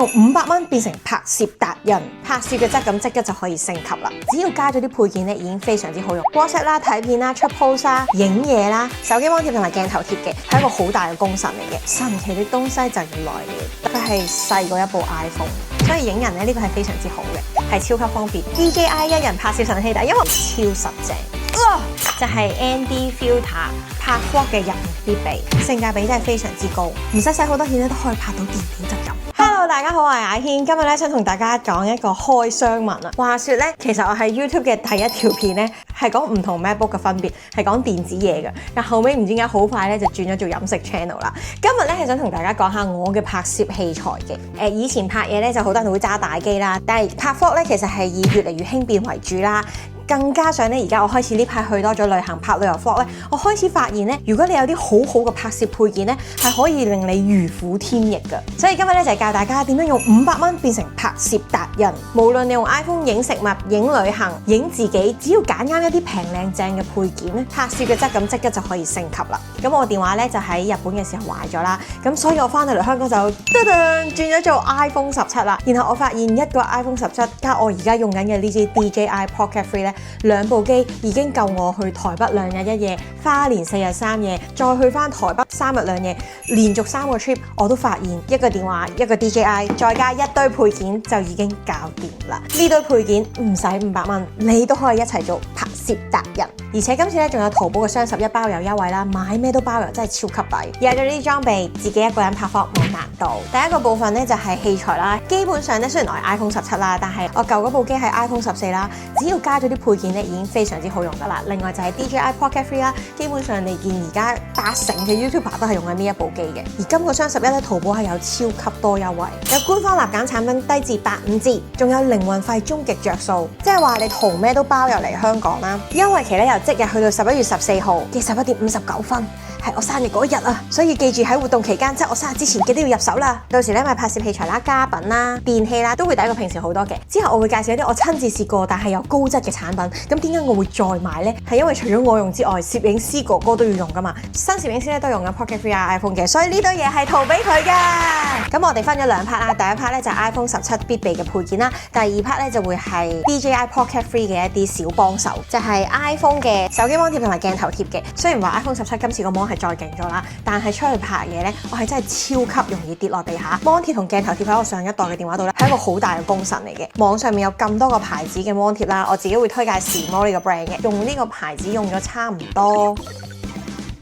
用500蚊變成拍攝達人，拍攝嘅質感即刻就可以升級啦！只要加咗啲配件咧，已經非常之好用。WhatsApp 啦、睇片啦、出 post 啦、影嘢啦、手機芒貼同埋鏡頭貼嘅，係一個好大嘅功臣嚟嘅。神奇嘅東西就要來了，佢係細過一部 iPhone， 所以影人咧呢個係非常之好嘅，係超級方便。DJI 一人拍攝神器，但因為超實淨。就係 ND Filter 拍 vlog 嘅入門必備，性價比真係非常之高，唔使使好多錢咧都可以拍到電影質感。Hello， 大家好，我係阿軒，今日咧想同大家講一個開箱文啊。話說咧，其實我喺 YouTube 嘅第一條片咧係講唔同 MacBook 嘅分別，係講電子嘢嘅。但後尾唔知點解好快咧就轉咗做飲食 channel 啦。今日咧係想同大家講下我嘅拍攝器材嘅。以前拍嘢咧就好多人都會揸大機啦，但係拍 vlog 咧其實係以越嚟越輕便為主啦。更加上咧，而家我開始呢排去多咗旅行拍旅遊 vlog 咧，我開始發現咧，如果你有啲好好嘅拍攝配件咧，係可以令你如虎添翼㗎。所以今日咧就係教大家點樣用500蚊變成拍攝達人。無論你用 iPhone 影食物、影旅行、影自己，只要揀啱一啲平靚正嘅配件咧，拍攝嘅質感即刻就可以升級啦。咁我電話咧就喺日本嘅時候壞咗啦，咁所以我翻到嚟香港就轉咗做 iPhone 17啦。然後我發現一個 iPhone 17加我而家用緊嘅呢支 DJI Pocket 3咧。兩部機已經夠我去台北2日1夜，花蓮4日3夜，再去翻台北3日2夜，連續3個 trip， 我都發現一個電話、一個 DJI， 再加一堆配件就已經搞掂啦。呢堆配件唔使500蚊，你都可以一齊做拍攝達人。而且今次咧仲有淘寶嘅雙11包郵優惠啦，買咩都包郵，真係超級抵。有咗呢啲裝備，自己一個人拍 vlog冇難度。第一個部分咧就係器材啦，基本上咧雖然我係 iPhone 17啦，但係我舊嗰部機係 iPhone 14啦，只要加咗啲配件咧已經非常之好用噶啦。另外就係 DJI Pocket 3啦，基本上你見而家80%嘅 YouTuber 都係用緊呢一部機嘅。而今個雙11咧，淘寶係有超級多優惠，有官方立減產品低至85折，仲有零運費終極着數，即係話你淘咩都包郵嚟香港啦。優惠期咧由即日去到11月14號嘅11點59分。係我生日嗰日啊，所以記住喺活動期間，即係我生日之前記得要入手啦。到時咧買拍攝器材啦、家品啦、電器啦，都會抵過平時好多嘅。之後我會介紹一啲我親自試過但係有高質嘅產品。咁點解我會再買呢？係因為除咗我用之外，攝影師哥哥都要用噶嘛。新攝影師咧都用緊 Pocket 3啊 iPhone 嘅，所以呢堆嘢係淘俾佢嘅。咁我哋分咗2 part 啦，第一 part 咧就係 iPhone 17必備嘅配件啦，第二 part 咧就會係 DJI Pocket 3嘅一啲小幫手，就係 iPhone 嘅手機芒貼同埋鏡頭貼嘅。雖然話 iPhone 17今次個芒係再勁咗啦，但係出去拍嘢咧，我係真係超級容易跌落地下。芒貼同鏡頭貼喺我上一代嘅電話度咧，係一個好大嘅功臣嚟嘅。網上面有咁多個牌子嘅芒貼啦，我自己會推介時魔呢個 brand 嘅，用呢個牌子用咗差唔多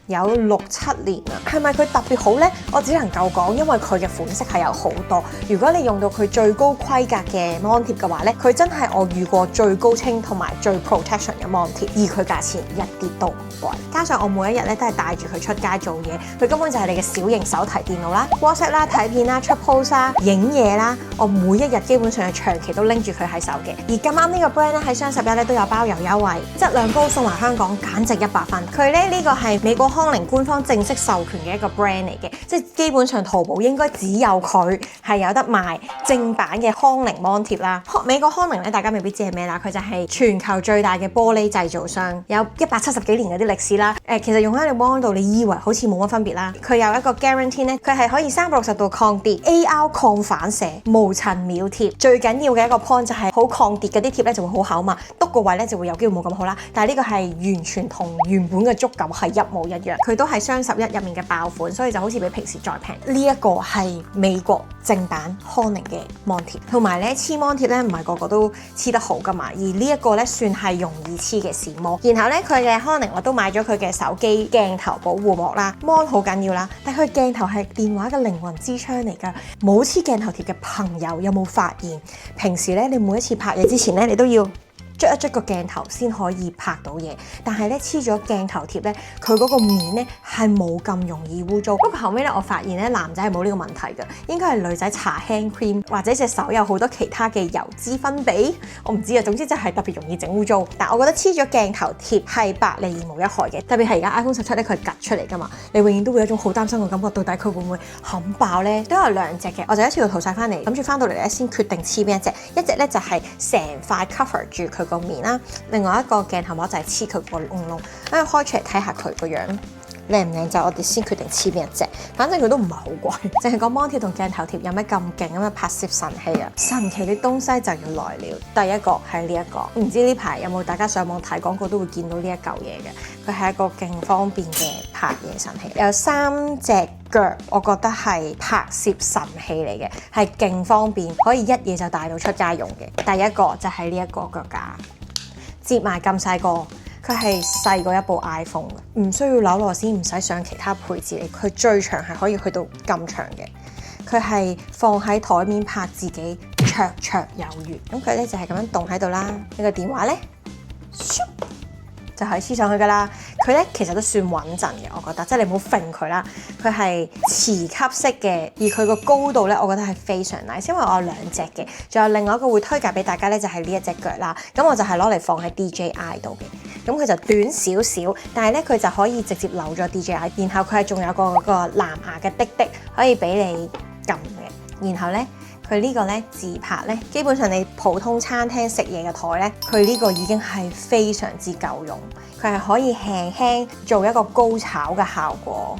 有6、7年啦，係咪佢特別好呢？我只能夠講，因為佢嘅款式係有好多。如果你用到佢最高規格嘅芒貼嘅話呢，佢真係我遇過最高清同埋最 protection 嘅芒貼，而佢價錢一啲都唔貴。加上我每一日咧都係帶住佢出街做嘢，佢根本就係你嘅小型手提電腦啦、WhatsApp 啦、睇片啦、出 post 啦、影嘢啦，我每一日基本上係長期都拎住佢喺手嘅。而咁啱呢個 brand 咧喺雙11咧都有包郵優惠，質量高送埋香港，簡直100分。佢咧呢個係美國康寧官方正式授權嘅一個 brand 嚟嘅，即係基本上淘寶應該只有佢係有得賣正版嘅康寧芒貼啦。美國康寧咧，大家未必知係咩啦，佢就係全球最大嘅玻璃製造商，有170幾年嗰啲歷史啦。其實用喺你芒度，你以為好似冇乜分別啦。佢有一個 guarantee 咧，佢係可以360度抗跌、AR 抗反射、無塵秒貼。最緊要嘅一個 point 就係好抗跌嗰啲貼咧就會好厚嘛，篤個位咧就會有機會冇咁好啦。但係呢個係完全同原本嘅觸感係一模一樣，佢都係雙11入面嘅爆款，所以就好似比平時再平。呢一個係美國正版康寧嘅芒貼，同埋咧黐芒貼咧唔係個個都黐得好噶嘛，而呢一個咧算係容易黐嘅時髦。然後咧佢嘅康寧我都買咗佢嘅手機鏡頭保護膜啦，芒好緊要啦，但係佢鏡頭係電話嘅靈魂之窗嚟㗎。冇黐鏡頭貼嘅朋友有冇發現，平時咧你每一次拍嘢之前咧你都要捽一捽個鏡頭先可以拍到嘢，但係咧黐咗鏡頭貼咧，佢嗰個面咧係冇咁容易污糟。不過後尾咧，我發現咧男仔係冇呢個問題嘅，應該係女仔搽 hand cream 或者隻手有好多其他嘅油脂分泌，我唔知啊。總之就係特別容易整污糟。但我覺得黐咗鏡頭貼係百利而無一害嘅，特別係而家 iPhone 17咧，佢係趌出嚟㗎嘛，你永遠都會有一種好擔心嘅感覺，到底佢會唔會冚爆咧？都有2隻嘅，我就一次過淘晒翻嚟，諗住翻到嚟咧先決定黐邊一隻。一隻咧就係成塊 cover 住佢個面啦，另外一個鏡頭膜就係黐佢個窿窿，開出嚟睇下佢個樣。靚唔靚就我哋先決定黐邊一隻。反正佢都唔係好貴，淨係個芒貼同鏡頭貼有咩咁勁咁嘅拍攝神器啊！神奇嘅東西就要來了。第一個係呢一個，唔知呢排有冇大家上網睇廣告都會見到呢一嚿嘢嘅。佢係一個勁方便嘅拍嘢神器，有3隻腳，我覺得係拍攝神器嚟嘅，係勁方便，可以一嘢就帶到出街用嘅。第一個就係呢一個腳架，摺埋咁細個。佢係細過一部 iPhone 嘅，唔需要扭螺絲，唔使上其他配置嚟。佢最長係可以去到咁長嘅。佢係放喺台面拍自己綽綽有餘。咁佢咧就係咁樣棟喺度啦。呢個電話咧，就係黐上去噶啦。佢咧其實都算穩陣嘅，我覺得，即係你唔好揈佢啦。佢係磁吸式嘅，而佢個高度咧，我覺得係非常 nice。因為我有2隻嘅，仲有另外一個會推介俾大家咧，就係呢一隻腳啦。咁我就係攞嚟放喺 DJI 度嘅。咁佢就短少少，但係咧佢就可以直接扭咗 DJI， 然後佢係仲有個藍牙嘅滴滴可以俾你撳嘅。然後咧佢呢個咧自拍咧，基本上你普通餐廳食嘢嘅台咧，佢呢個已經係非常之夠用。佢係可以輕輕做一個高炒嘅效果。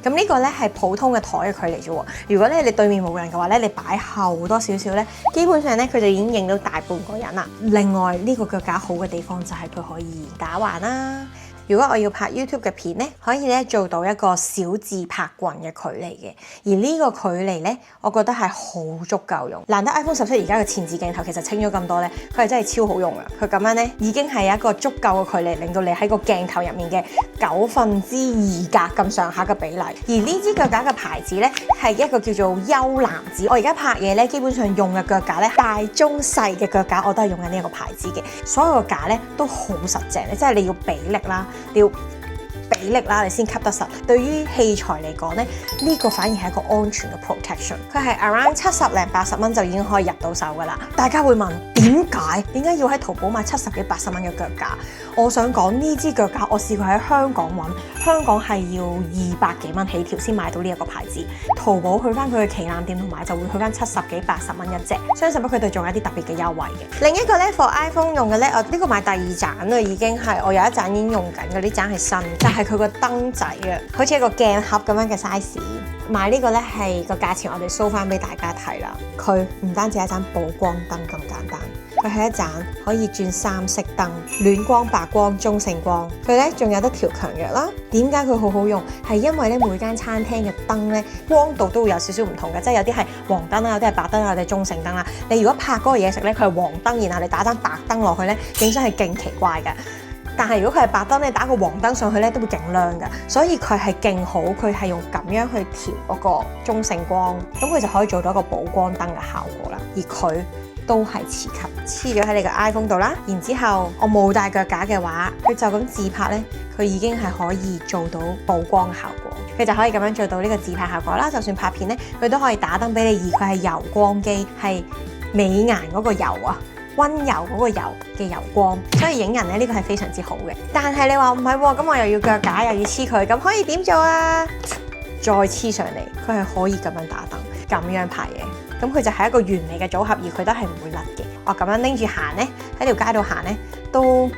咁呢個咧係普通嘅台嘅距離啫喎。如果咧你對面冇人嘅話咧，你擺後多少少咧，基本上咧佢就已經影到大半個人啦。另外呢個腳架好嘅地方就係佢可以打橫啦。如果我要拍 YouTube 嘅片咧，可以咧做到一個小自拍棍嘅距離嘅，而呢個距離咧，我覺得係好足夠用。難得 iPhone 17而家嘅前置鏡頭其實清咗咁多咧，佢係真係超好用啊！佢咁樣咧已經係一個足夠嘅距離，令到你喺個鏡頭入面嘅2/9格咁上下嘅比例。而呢支腳架嘅牌子咧係一個叫做優男子。我而家拍嘢咧，基本上用嘅腳架咧，大中細嘅腳架我都係用緊呢一個牌子嘅。所有嘅架咧都好實淨，即係你要比力啦。你要比力啦，你先吸得實。對於器材嚟講咧，呢個反而係一個安全嘅 protection。佢係 around 70零80蚊就已經可以入到手噶啦。大家會問點解要喺淘寶買70幾80蚊嘅腳架？我想講呢支腳架，我試過喺香港揾，香港係要200幾蚊起跳先買到呢一個牌子。淘寶去翻佢嘅旗艦店同埋就會去翻70幾80蚊一隻。相信佢哋仲有啲特別嘅優惠嘅。另一個咧 for iPhone 用嘅咧，我呢個買第2盞啦，已經係我有一盞已經用緊嘅，呢盞係新，就係佢個燈仔啊，好似一個鏡盒咁樣嘅 size。買呢個咧係個價錢，我哋 show 翻俾大家睇啦。佢唔單止係一盞補光燈咁簡單。佢係一盞可以轉3色燈，暖光、白光、中性光。佢咧仲有得調強弱啦。點解佢好好用？係因為咧每間餐廳嘅燈咧光度都會有少少唔同嘅，即係有啲係黃燈啦，有啲係白燈啦，有啲係中性燈啦。你如果拍嗰個嘢食咧，佢係黃燈，然後你打盞白燈落去咧，影相係勁奇怪嘅。但係如果佢係白燈，你打個黃燈上去咧，都會勁亮嘅。所以佢係勁好，佢係用咁樣去調嗰個中性光，咁佢就可以做到一個補光燈嘅效果啦。而佢都係磁吸，黐咗喺你個 iPhone 度啦。然之後我冇帶腳架嘅話，佢就咁自拍咧，佢已經係可以做到補光嘅效果。佢就可以咁樣做到呢個自拍效果啦。就算拍片咧，佢都可以打燈俾你，而佢係柔光機，係美顏嗰個柔啊，溫柔嗰個柔嘅柔光，所以影人咧呢個係非常之好嘅。但係你話唔係喎，咁我又要腳架又要黐佢，咁可以點做啊？再黐上嚟，佢係可以咁樣打燈，咁樣拍嘢。咁佢就係一個完美嘅組合，而佢都係唔會甩嘅。我咁樣拎住行咧，喺條街度行咧都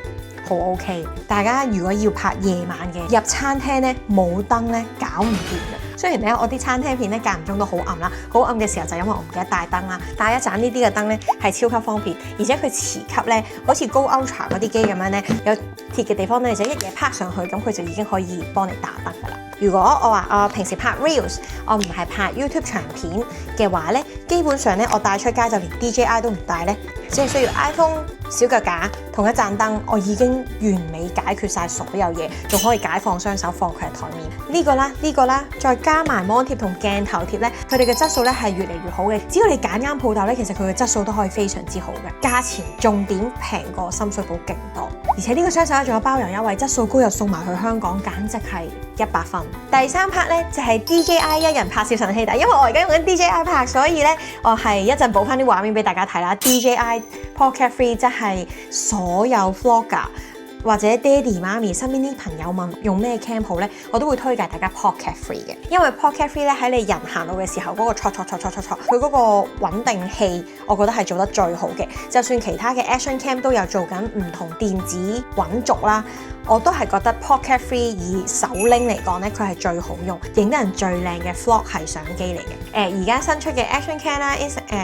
好 OK。大家如果要拍夜晚嘅入餐廳咧，冇燈咧搞唔掂嘅。雖然咧我啲餐廳片咧間唔中都好暗啦，好暗嘅時候就因為我唔記得帶燈啦。帶一盞呢啲嘅燈咧係超級方便，而且佢磁吸咧好似高 Ultra 嗰啲機咁樣咧，有鐵嘅地方咧，你就一嘢拍上去，咁佢就已經可以幫你打燈噶啦。如果我話我平時拍 Reels， 我唔係拍 YouTube 長片嘅話咧，基本上咧我帶出街就連 DJI 都唔帶咧，只係需要 iPhone 小腳架同一盞燈，我已經完美解決晒所有嘢，仲可以解放雙手放佢喺台面。呢個啦，再加埋芒貼同鏡頭貼咧，佢哋嘅質素咧係越嚟越好嘅。只要你揀啱鋪頭咧，其實佢嘅質素都可以非常之好嘅，價錢重點平過深水埗勁多。而且呢個雙十一仲有包郵優惠，質素高又送埋去香港，簡直係100分。第3 part 咧就係 DJI 一人拍攝神器，但因為我而家用緊 DJI 拍，所以咧我係一陣補翻啲畫面俾大家睇啦。DJI Pocket 3即係所有 vlogger 或者爹哋媽咪身邊啲朋友問用咩 cam 好咧，我都會推介大家 Pocket Free 嘅，因為 Pocket Free 咧喺你人行路嘅時候嗰個戳，佢嗰個穩定器，我覺得係做得最好嘅。就算其他嘅 Action Cam 都有做緊唔同電子穩軸啦，我都係覺得 Pocket Free 以手拎嚟講咧，佢係最好用，影得人最靚嘅 Vlog 係相機嚟嘅。而家新出嘅 Action Cam 啦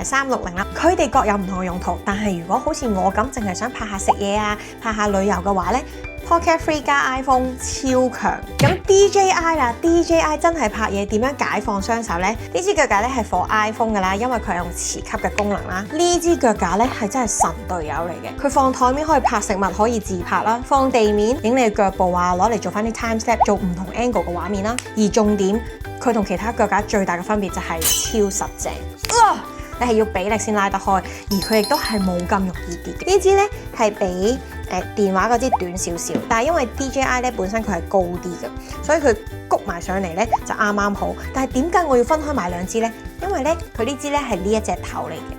，360啦，佢哋各有唔同嘅用途。但係如果好似我咁，淨係想拍下食嘢啊，拍下旅遊嘅話咧，Pocket Free 加 iPhone 超強。咁 DJI 啦 ，DJI 真係拍嘢點樣解放雙手呢？呢支腳架咧係 for iPhone 噶啦，因為佢係用磁吸嘅功能啦。呢支腳架咧係真係神隊友嚟嘅，佢放台面可以拍食物，可以自拍啦；放地面影你嘅腳步啊，攞嚟做翻啲 time step， 做唔同 angle 嘅畫面啦。而重點，佢同其他腳架最大嘅分別就係超實淨。你係要俾力先拉得開，而佢亦都係冇咁容易跌嘅。呢支咧係比電話嗰支短少少，但係因為 DJI 咧本身佢係高啲嘅，所以佢谷埋上嚟咧就啱啱好。但係點解我要分開買兩支咧？因為咧佢呢支咧係呢一隻頭嚟嘅。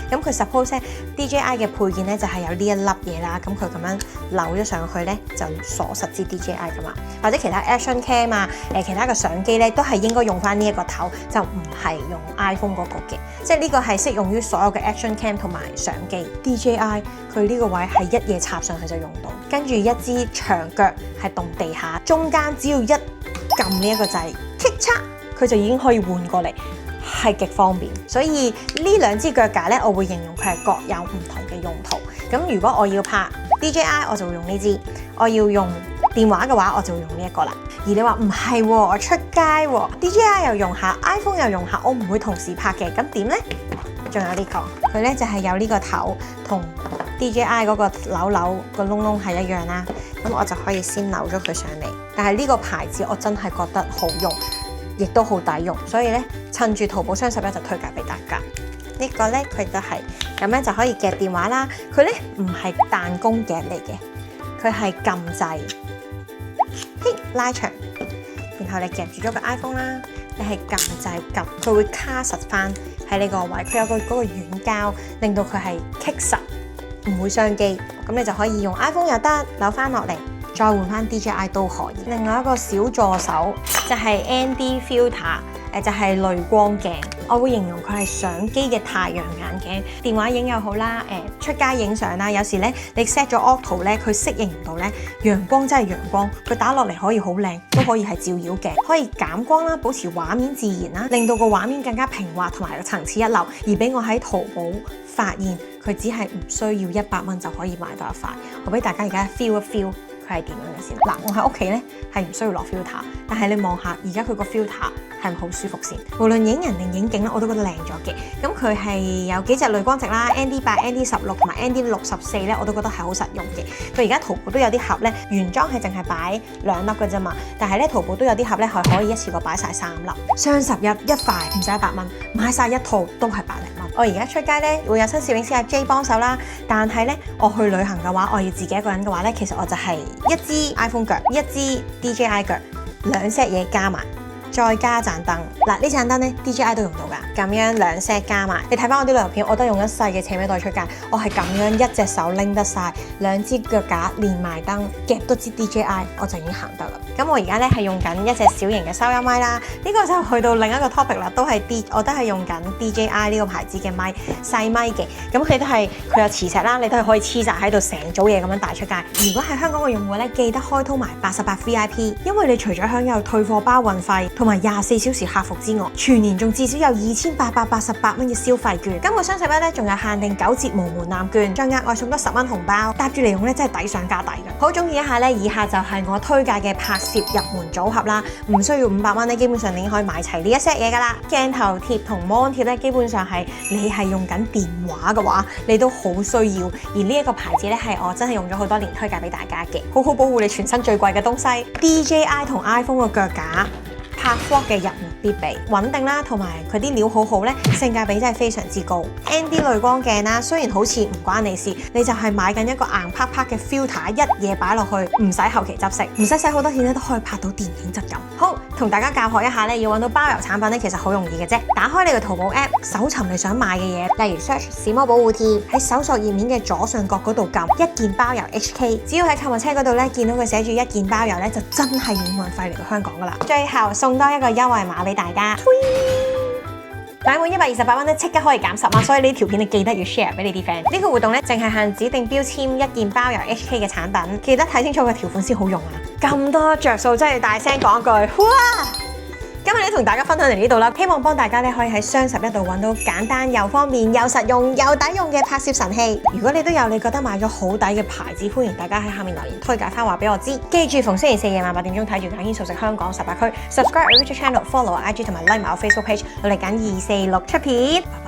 咁佢 suppose 咧 DJI 嘅配件咧就係有呢一粒嘢啦，咁佢咁樣扭咗上去咧就鎖實支 DJI 噶嘛，或者其他 Action Cam 啊，其他嘅相機咧都係應該用翻呢一個頭，就唔係用 iPhone 嗰個嘅，即係呢個係適用於所有嘅 Action Cam 同埋相機。DJI 佢呢個位係一嘢插上去就用到，跟住一支長腳係動地下，中間只要一撳呢一個掣，咔嚓佢就已經可以換過嚟。係極方便，所以呢兩支腳架咧，我會形容佢係各有唔同嘅用途。咁如果我要拍 DJI， 我就會用呢支；我要用電話嘅話，我就會用呢一個啦。而你話唔係喎，我出街喎 ，DJI 又用下 ，iPhone 又用下，我唔會同時拍嘅，咁點呢？仲有呢個，佢咧就係有呢個頭同 DJI 嗰個扭個窿窿係一樣啦。咁我就可以先扭咗佢上嚟。但係呢個牌子我真係覺得好用。亦都好抵用，所以咧趁住淘寶雙11就推介俾大家。呢個咧佢就係咁樣就可以夾電話啦。佢咧唔係彈弓夾嚟嘅，佢係撳掣，嘿拉長，然後你夾住咗個 iPhone 啦，你係撳掣撳，佢會卡實翻喺呢個位。佢有個嗰個軟膠，令到佢係棘實，唔會傷機。咁你就可以用 iPhone 又得，扭翻落嚟。再換翻 DJI 都可以。另外一個小助手就係 ND Filter， 就係濾光鏡。我會形容佢係相機嘅太陽眼鏡，電話影又好啦，出街影相啦。有時咧你 set 咗 Auto 咧，佢適應唔到咧陽光真係陽光，佢打落嚟可以好靚，都可以係照妖鏡，可以減光啦，保持畫面自然啦，令到個畫面更加平滑同埋個層次一流。而俾我喺淘寶發現，佢只係唔需要100蚊就可以買到一塊。我俾大家而家 feel 一 feel。佢係點樣嘅先？嗱，我喺屋企咧係唔需要落 filter， 但係你望下而家佢個 filter 係咪好舒服先？無論影人定影景咧，我都覺得靚咗嘅。咁佢係有幾隻濾光值啦 ，ND8、ND16 同埋 ND64咧，我都覺得係好實用嘅。佢而家淘寶都有啲盒咧，原裝係淨係擺2粒嘅啫嘛，但係咧淘寶都有啲盒咧係可以一次過擺晒3粒。雙11一塊唔使100蚊，買晒一套都係100零蚊。我而家出街咧會有新攝影師阿 J 幫手啦，但係咧我去旅行嘅話，我要自己一個人嘅話咧，其實我就係一支 iPhone 腳，一支 DJI 腳，2 set 嘢加埋，再加盞燈。嗱，呢盞燈咧 DJI 都用到㗎，咁樣2 set 加埋。你睇翻我啲旅遊片，我都用一細嘅斜孭袋出街，我係咁樣一隻手拎得晒，2支腳架連埋燈，夾多支 DJI 我就已經行得啦。咁我而家咧係用緊一隻小型嘅收音咪啦，呢個就去到另一個 topic 啦，我都係用緊 DJI 呢個牌子嘅咪，細咪嘅。咁佢有磁石啦，你都係可以黐晒喺度成組嘢咁樣帶出街。如果係香港嘅用戶咧，記得開通埋88 VIP， 因為你除咗享有退貨包運費同埋24小時客服之外，全年仲至少有2888蚊嘅消費券。今個雙11咧仲有限定9折無門檻券，再額外送多10蚊紅包，搭住嚟用咧真係抵上加抵嘅。好，總結一下咧，以下就係我推介嘅拍攝入門組合啦，唔需要500蚊咧，基本上你已經可以買齊呢一 set 嘢噶啦。鏡頭貼同 mon 貼咧，基本上係你係用緊電話嘅話，你都好需要。而呢一個牌子咧，係我真係用咗好多年推介俾大家嘅，好好保護你全身最貴嘅東西。DJI 同 iPhone 嘅腳架拍 vlog 嘅入門必備，穩定啦，同埋佢啲料好好咧，性價比真係非常之高。ND 濾光鏡啦，雖然好似唔關你事，你就係買緊一個硬啪啪嘅 filter，一嘢擺落去，唔使後期執色，唔使使好多錢咧，都可以拍到電影質感。好，同大家教學一下咧，要揾到包郵產品咧，其實好容易嘅啫。打開你個淘寶 app，搜尋你想買嘅嘢，例如 search 屎魔保護貼，喺搜索頁面嘅左上角嗰度撳一件包郵 HK， 只要喺購物車嗰度咧見到佢寫住一件包郵咧，就真係免運費嚟到香港噶啦。最後送多一個優惠碼俾大家。買滿128蚊咧，即刻可以減10蚊，所以呢條片你記得要 share 俾你啲 friend。呢個活動咧，淨係限指定標籤一件包郵 HK 嘅產品，記得睇清楚個條款先好用啊！咁多着數，真係大聲講句，哇！今日咧同大家分享嚟呢度啦，希望幫大家咧可以喺雙11度揾到簡單又方便又實用又抵用嘅拍攝神器。如果你都有你覺得買咗好抵嘅牌子，歡迎大家喺下面留言推介翻話俾我知。記住逢星期四夜晚8點鐘睇住眼見素食香港18區 ，subscribe 我 YouTube channel，follow 我 IG 同埋 like 埋我 Facebook page， 我嚟緊246出片。拜拜。